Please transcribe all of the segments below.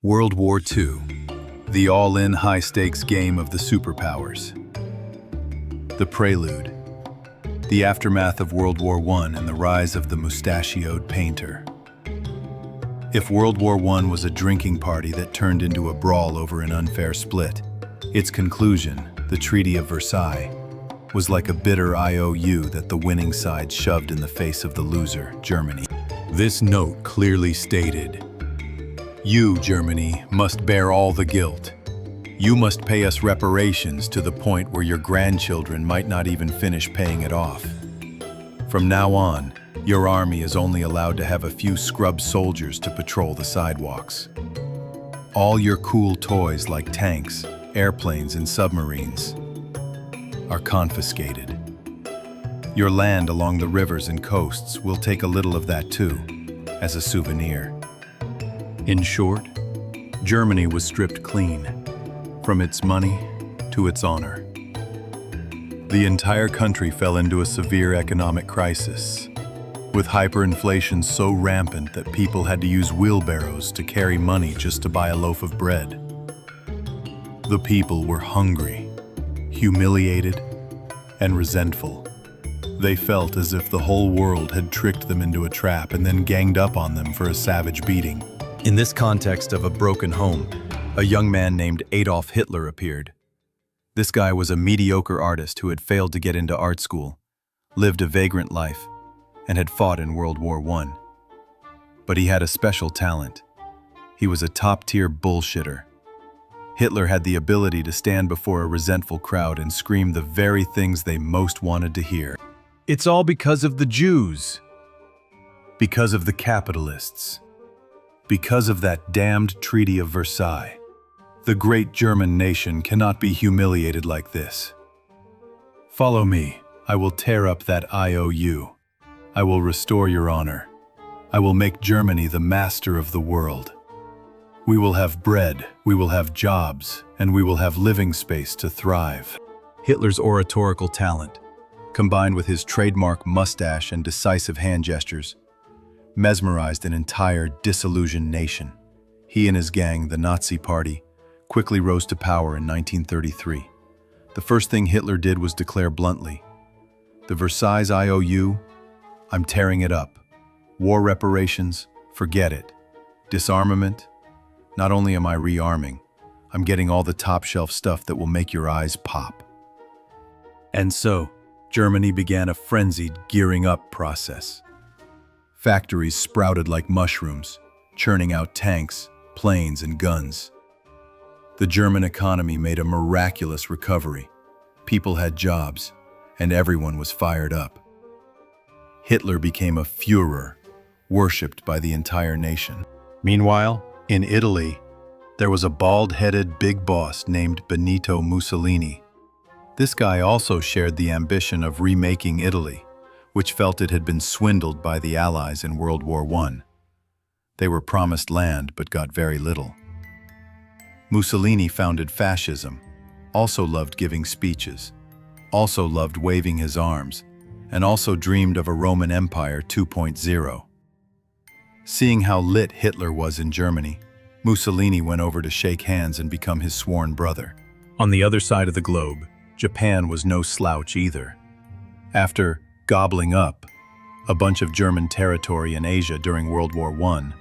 World War II, the all-in high-stakes game of the superpowers. The prelude, the aftermath of World War I and the rise of the mustachioed painter. If World War I was a drinking party that turned into a brawl over an unfair split, its conclusion, the Treaty of Versailles, was like a bitter IOU that the winning side shoved in the face of the loser, Germany. This note clearly stated, "You, Germany, must bear all the guilt. You must pay us reparations to the point where your grandchildren might not even finish paying it off. From now on, your army is only allowed to have a few scrub soldiers to patrol the sidewalks. All your cool toys like tanks, airplanes, and submarines are confiscated. Your land along the rivers and coasts will take a little of that too, as a souvenir." In short, Germany was stripped clean, from its money to its honor. The entire country fell into a severe economic crisis, with hyperinflation so rampant that people had to use wheelbarrows to carry money just to buy a loaf of bread. The people were hungry, humiliated, and resentful. They felt as if the whole world had tricked them into a trap and then ganged up on them for a savage beating. In this context of a broken home, a young man named Adolf Hitler appeared. This guy was a mediocre artist who had failed to get into art school, lived a vagrant life, and had fought in World War I. But he had a special talent. He was a top-tier bullshitter. Hitler had the ability to stand before a resentful crowd and scream the very things they most wanted to hear. It's all because of the Jews. Because of the capitalists. Because of that damned Treaty of Versailles. The great German nation cannot be humiliated like this. Follow me. I will tear up that IOU. I will restore your honor. I will make Germany the master of the world. We will have bread, we will have jobs, and we will have living space to thrive. Hitler's oratorical talent, combined with his trademark mustache and decisive hand gestures, mesmerized an entire disillusioned nation. He and his gang, the Nazi Party, quickly rose to power in 1933. The first thing Hitler did was declare bluntly, "The Versailles IOU, I'm tearing it up. War reparations, forget it. Disarmament, not only am I rearming, I'm getting all the top-shelf stuff that will make your eyes pop." And so, Germany began a frenzied gearing up process. Factories sprouted like mushrooms, churning out tanks, planes, and guns. The German economy made a miraculous recovery. People had jobs, and everyone was fired up. Hitler became a Führer, worshipped by the entire nation. Meanwhile, in Italy, there was a bald-headed big boss named Benito Mussolini. This guy also shared the ambition of remaking Italy, which felt it had been swindled by the Allies in World War I. They were promised land but got very little. Mussolini founded fascism, also loved giving speeches, also loved waving his arms, and also dreamed of a Roman Empire 2.0. Seeing how lit Hitler was in Germany, Mussolini went over to shake hands and become his sworn brother. On the other side of the globe, Japan was no slouch either. After gobbling up a bunch of German territory in Asia during World War I,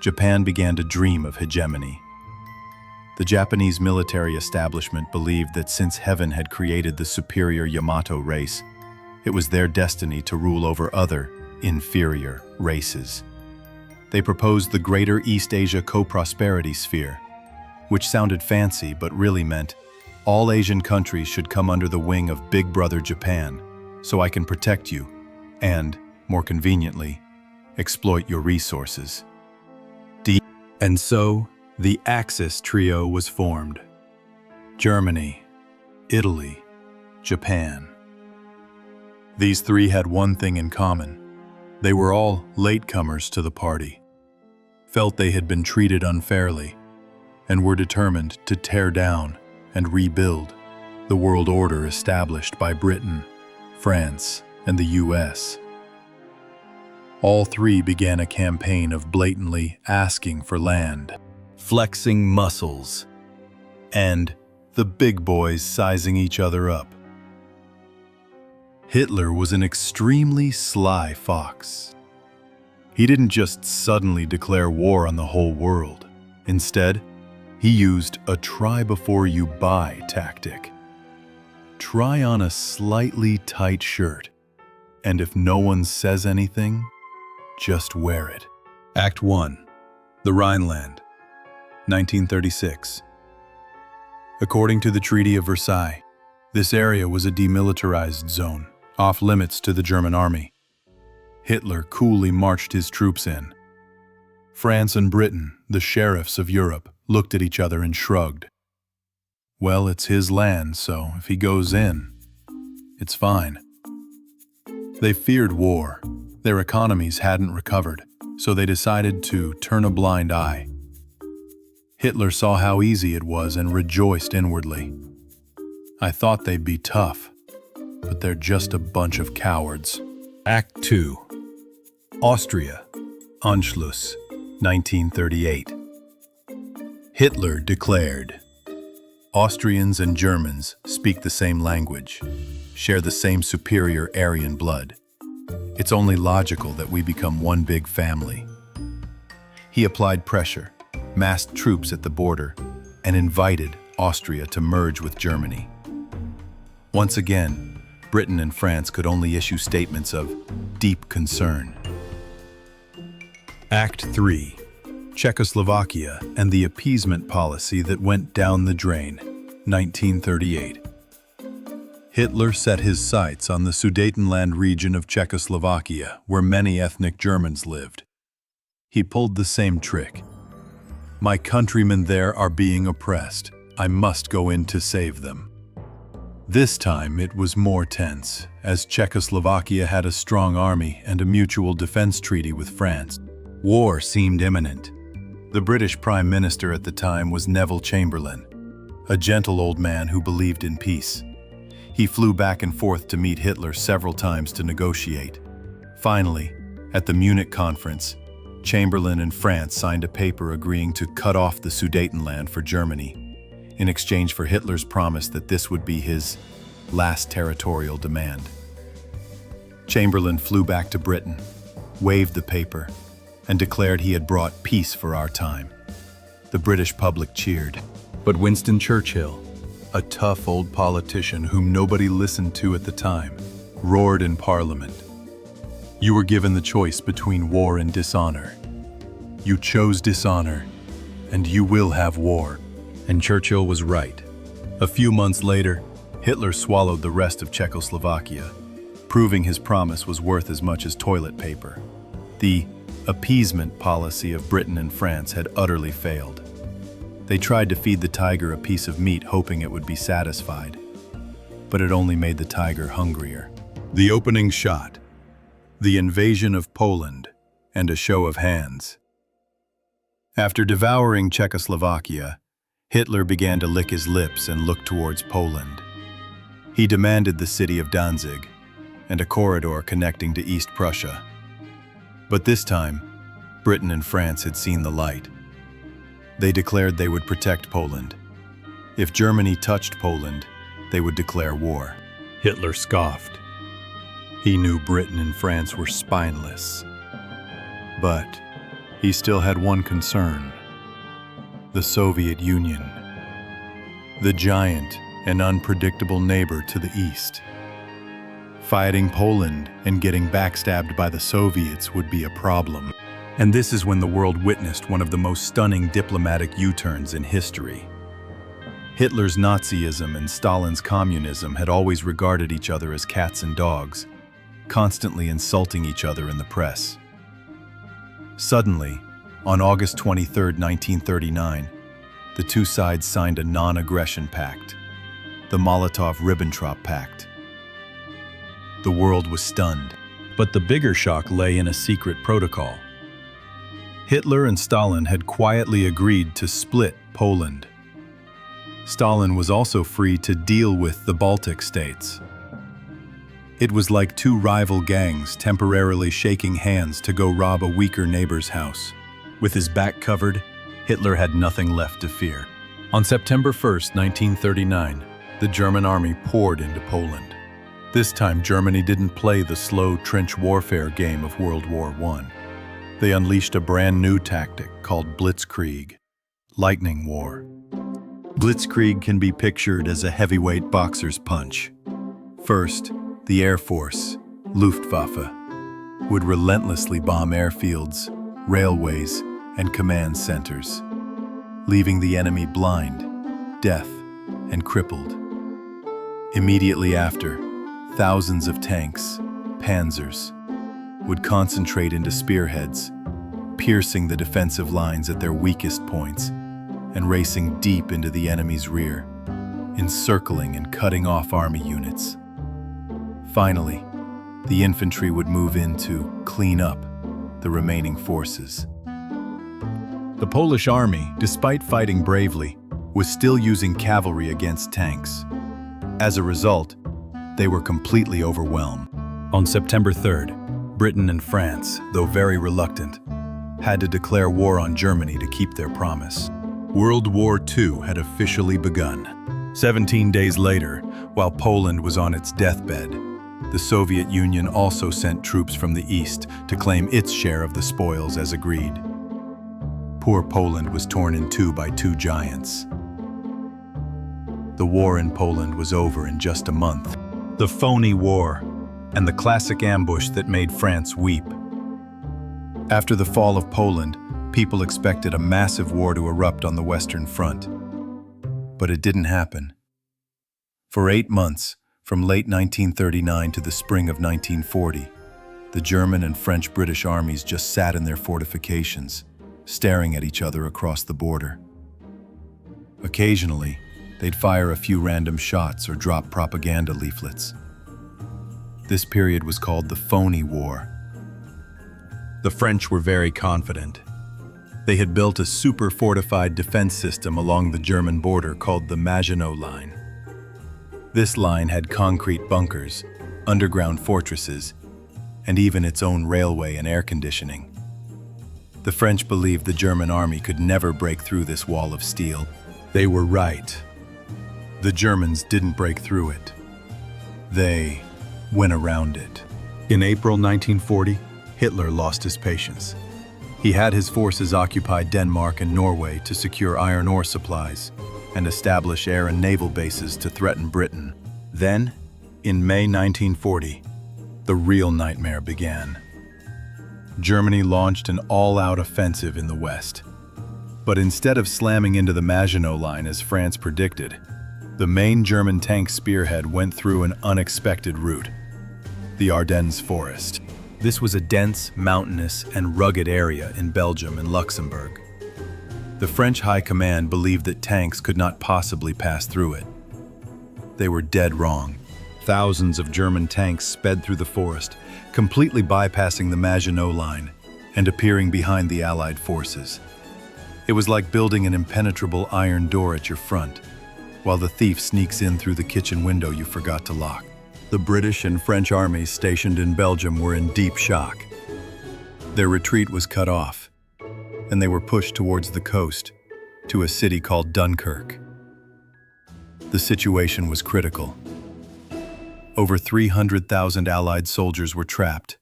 Japan began to dream of hegemony. The Japanese military establishment believed that since heaven had created the superior Yamato race, it was their destiny to rule over other, inferior races. They proposed the Greater East Asia Co-Prosperity Sphere, which sounded fancy but really meant all Asian countries should come under the wing of Big Brother Japan, so I can protect you and, more conveniently, exploit your resources. And so, the Axis trio was formed. Germany, Italy, Japan. These three had one thing in common. They were all latecomers to the party, felt they had been treated unfairly, and were determined to tear down and rebuild the world order established by Britain, France, and the US. All three began a campaign of blatantly asking for land. flexing muscles, and the big boys sizing each other up. Hitler was an extremely sly fox. He didn't just suddenly declare war on the whole world. Instead, he used a try-before-you-buy tactic. Try on a slightly tight shirt, and if no one says anything, just wear it. Act 1. The Rhineland, 1936. According to the Treaty of Versailles, this area was a demilitarized zone, off-limits to the German army. Hitler coolly marched his troops in. France and Britain, the sheriffs of Europe, looked at each other and shrugged. Well, it's his land, so if he goes in, it's fine. They feared war. Their economies hadn't recovered, so they decided to turn a blind eye. Hitler saw how easy it was and rejoiced inwardly. I thought they'd be tough, but they're just a bunch of cowards. Act 2. Austria, Anschluss, 1938. Hitler declared, Austrians and Germans speak the same language, share the same superior Aryan blood. It's only logical that we become one big family. He applied pressure, massed troops at the border, and invited Austria to merge with Germany. Once again, Britain and France could only issue statements of deep concern. Act 3. Czechoslovakia and the appeasement policy that went down the drain, 1938. Hitler set his sights on the Sudetenland region of Czechoslovakia, where many ethnic Germans lived. He pulled the same trick. My countrymen there are being oppressed. I must go in to save them. This time it was more tense, as Czechoslovakia had a strong army and a mutual defense treaty with France. War seemed imminent. The British Prime Minister at the time was Neville Chamberlain, a gentle old man who believed in peace. He flew back and forth to meet Hitler several times to negotiate. Finally, at the Munich conference, Chamberlain and France signed a paper agreeing to cut off the Sudetenland for Germany, in exchange for Hitler's promise that this would be his last territorial demand. Chamberlain flew back to Britain, waved the paper, and declared he had brought peace for our time. The British public cheered. But Winston Churchill, a tough old politician whom nobody listened to at the time, roared in Parliament. You were given the choice between war and dishonor. You chose dishonor, and you will have war. And Churchill was right. A few months later, Hitler swallowed the rest of Czechoslovakia, proving his promise was worth as much as toilet paper. The appeasement policy of Britain and France had utterly failed. They tried to feed the tiger a piece of meat hoping it would be satisfied, but it only made the tiger hungrier. The opening shot, the invasion of Poland, and a show of hands. After devouring Czechoslovakia, Hitler began to lick his lips and look towards Poland. He demanded the city of Danzig and a corridor connecting to East Prussia. But this time, Britain and France had seen the light. They declared they would protect Poland. If Germany touched Poland, they would declare war. Hitler scoffed. He knew Britain and France were spineless. But he still had one concern: the Soviet Union, the giant and unpredictable neighbor to the east. Fighting Poland and getting backstabbed by the Soviets would be a problem. And this is when the world witnessed one of the most stunning diplomatic U-turns in history. Hitler's Nazism and Stalin's communism had always regarded each other as cats and dogs, constantly insulting each other in the press. Suddenly, on August 23, 1939, the two sides signed a non-aggression pact, the Molotov-Ribbentrop Pact. The world was stunned, but the bigger shock lay in a secret protocol. Hitler and Stalin had quietly agreed to split Poland. Stalin was also free to deal with the Baltic states. It was like two rival gangs temporarily shaking hands to go rob a weaker neighbor's house. With his back covered, Hitler had nothing left to fear. On September 1st, 1939, the German army poured into Poland. This time, Germany didn't play the slow trench warfare game of World War I. They unleashed a brand new tactic called Blitzkrieg, lightning war. Blitzkrieg can be pictured as a heavyweight boxer's punch. First, the Air Force, Luftwaffe, would relentlessly bomb airfields, railways, and command centers, leaving the enemy blind, deaf, and crippled. Immediately after, thousands of tanks, panzers, would concentrate into spearheads, piercing the defensive lines at their weakest points and racing deep into the enemy's rear, encircling and cutting off army units. Finally, the infantry would move in to clean up the remaining forces. The Polish army, despite fighting bravely, was still using cavalry against tanks. As a result, they were completely overwhelmed. On September 3rd, Britain and France, though very reluctant, had to declare war on Germany to keep their promise. World War II had officially begun. 17 days later, while Poland was on its deathbed, the Soviet Union also sent troops from the east to claim its share of the spoils as agreed. Poor Poland was torn in two by two giants. The war in Poland was over in just a month. The Phoney War, and the classic ambush that made France weep. After the fall of Poland, people expected a massive war to erupt on the Western Front. But it didn't happen. For 8 months, from late 1939 to the spring of 1940, the German and French-British armies just sat in their fortifications, staring at each other across the border. Occasionally, they'd fire a few random shots or drop propaganda leaflets. This period was called the Phoney War. The French were very confident. They had built a super-fortified defense system along the German border called the Maginot Line. This line had concrete bunkers, underground fortresses, and even its own railway and air conditioning. The French believed the German army could never break through this wall of steel. They were right. The Germans didn't break through it. They went around it. In April 1940, Hitler lost his patience. He had his forces occupy Denmark and Norway to secure iron ore supplies and establish air and naval bases to threaten Britain. Then, in May 1940, the real nightmare began. Germany launched an all-out offensive in the west. But instead of slamming into the Maginot Line as France predicted, the main German tank spearhead went through an unexpected route: the Ardennes Forest. This was a dense, mountainous, and rugged area in Belgium and Luxembourg. The French High Command believed that tanks could not possibly pass through it. They were dead wrong. Thousands of German tanks sped through the forest, completely bypassing the Maginot Line and appearing behind the Allied forces. It was like building an impenetrable iron door at your front, while the thief sneaks in through the kitchen window you forgot to lock. The British and French armies stationed in Belgium were in deep shock. Their retreat was cut off, and they were pushed towards the coast, to a city called Dunkirk. The situation was critical. Over 300,000 Allied soldiers were trapped,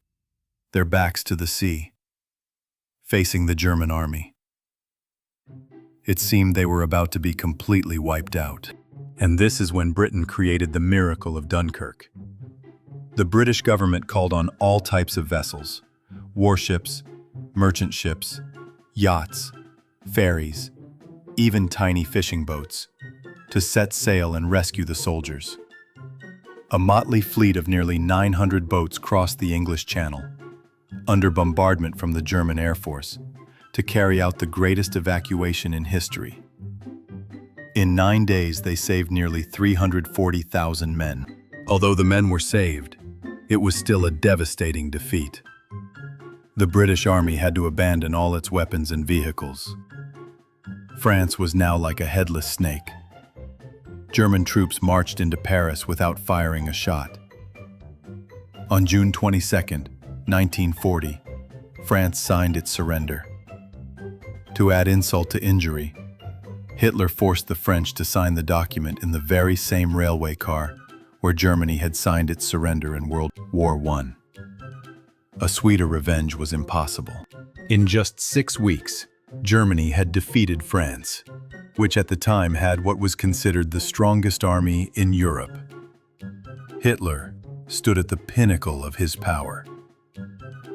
their backs to the sea, facing the German army. It seemed they were about to be completely wiped out. And this is when Britain created the miracle of Dunkirk. The British government called on all types of vessels: warships, merchant ships, yachts, ferries, even tiny fishing boats, to set sail and rescue the soldiers. A motley fleet of nearly 900 boats crossed the English Channel, under bombardment from the German Air Force, to carry out the greatest evacuation in history. In 9 days, they saved nearly 340,000 men. Although the men were saved, it was still a devastating defeat. The British Army had to abandon all its weapons and vehicles. France was now like a headless snake. German troops marched into Paris without firing a shot. On June 22, 1940, France signed its surrender. To add insult to injury, Hitler forced the French to sign the document in the very same railway car where Germany had signed its surrender in World War I. A sweeter revenge was impossible. In just 6 weeks, Germany had defeated France, which at the time had what was considered the strongest army in Europe. Hitler stood at the pinnacle of his power.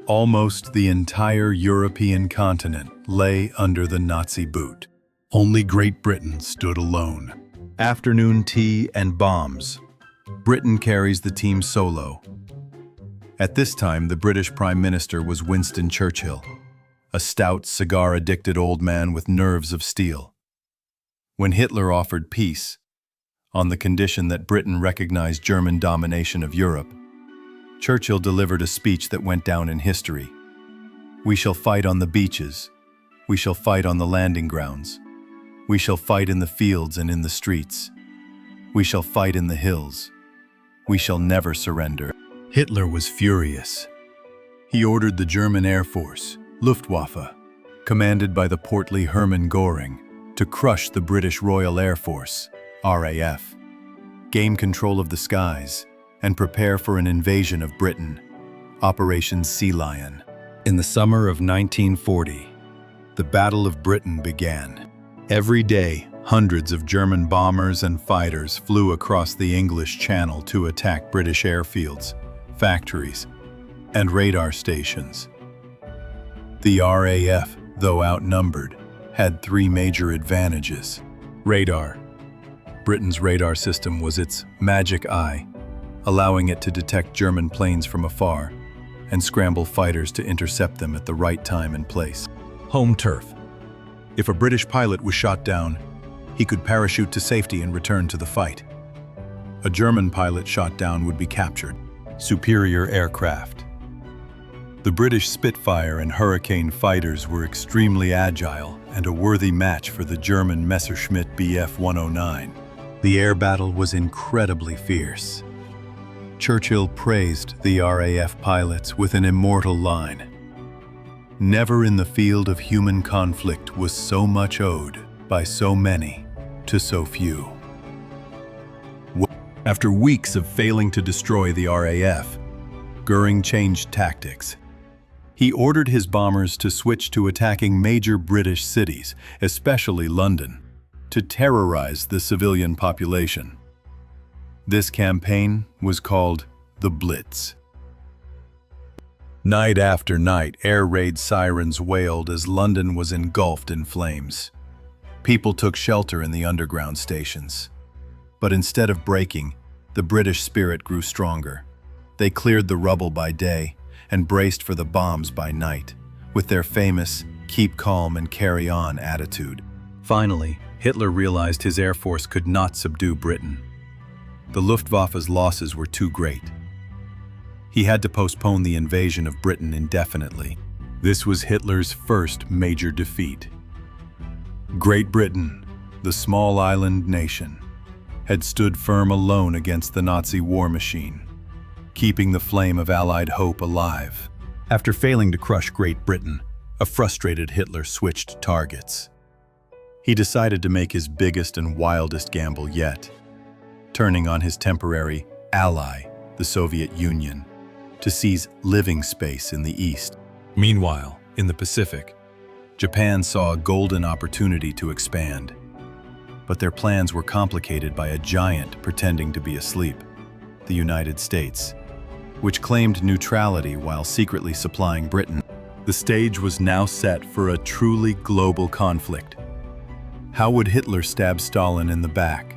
Almost the entire European continent lay under the Nazi boot. Only Great Britain stood alone. Afternoon tea and bombs. Britain carries the team solo. At this time, the British Prime Minister was Winston Churchill, a stout, cigar-addicted old man with nerves of steel. When Hitler offered peace, on the condition that Britain recognized German domination of Europe, Churchill delivered a speech that went down in history. "We shall fight on the beaches. We shall fight on the landing grounds. We shall fight in the fields and in the streets. We shall fight in the hills. We shall never surrender." Hitler was furious. He ordered the German Air Force, Luftwaffe, commanded by the portly Hermann Göring, to crush the British Royal Air Force, RAF, gain control of the skies, and prepare for an invasion of Britain, Operation Sea Lion. In the summer of 1940, the Battle of Britain began. Every day, hundreds of German bombers and fighters flew across the English Channel to attack British airfields, factories, and radar stations. The RAF, though outnumbered, had 3 major advantages. Radar. Britain's radar system was its magic eye, allowing it to detect German planes from afar and scramble fighters to intercept them at the right time and place. Home turf. If a British pilot was shot down, he could parachute to safety and return to the fight. A German pilot shot down would be captured. Superior aircraft. The British Spitfire and Hurricane fighters were extremely agile and a worthy match for the German Messerschmitt Bf 109. The air battle was incredibly fierce. Churchill praised the RAF pilots with an immortal line: "Never in the field of human conflict was so much owed by so many to so few." After weeks of failing to destroy the RAF, Göring changed tactics. He ordered his bombers to switch to attacking major British cities, especially London, to terrorize the civilian population. This campaign was called the Blitz. Night after night, air raid sirens wailed as London was engulfed in flames. People took shelter in the underground stations. But instead of breaking, the British spirit grew stronger. They cleared the rubble by day and braced for the bombs by night, with their famous "keep calm and carry on" attitude. Finally, Hitler realized his air force could not subdue Britain. The Luftwaffe's losses were too great. He had to postpone the invasion of Britain indefinitely. This was Hitler's first major defeat. Great Britain, the small island nation, had stood firm alone against the Nazi war machine, keeping the flame of Allied hope alive. After failing to crush Great Britain, a frustrated Hitler switched targets. He decided to make his biggest and wildest gamble yet, turning on his temporary ally, the Soviet Union, to seize living space in the East. Meanwhile, in the Pacific, Japan saw a golden opportunity to expand. But their plans were complicated by a giant pretending to be asleep, the United States, which claimed neutrality while secretly supplying Britain. The stage was now set for a truly global conflict. How would Hitler stab Stalin in the back?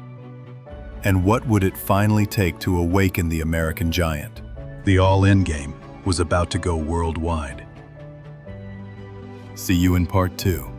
And what would it finally take to awaken the American giant? The all-in game was about to go worldwide. See you in part 2.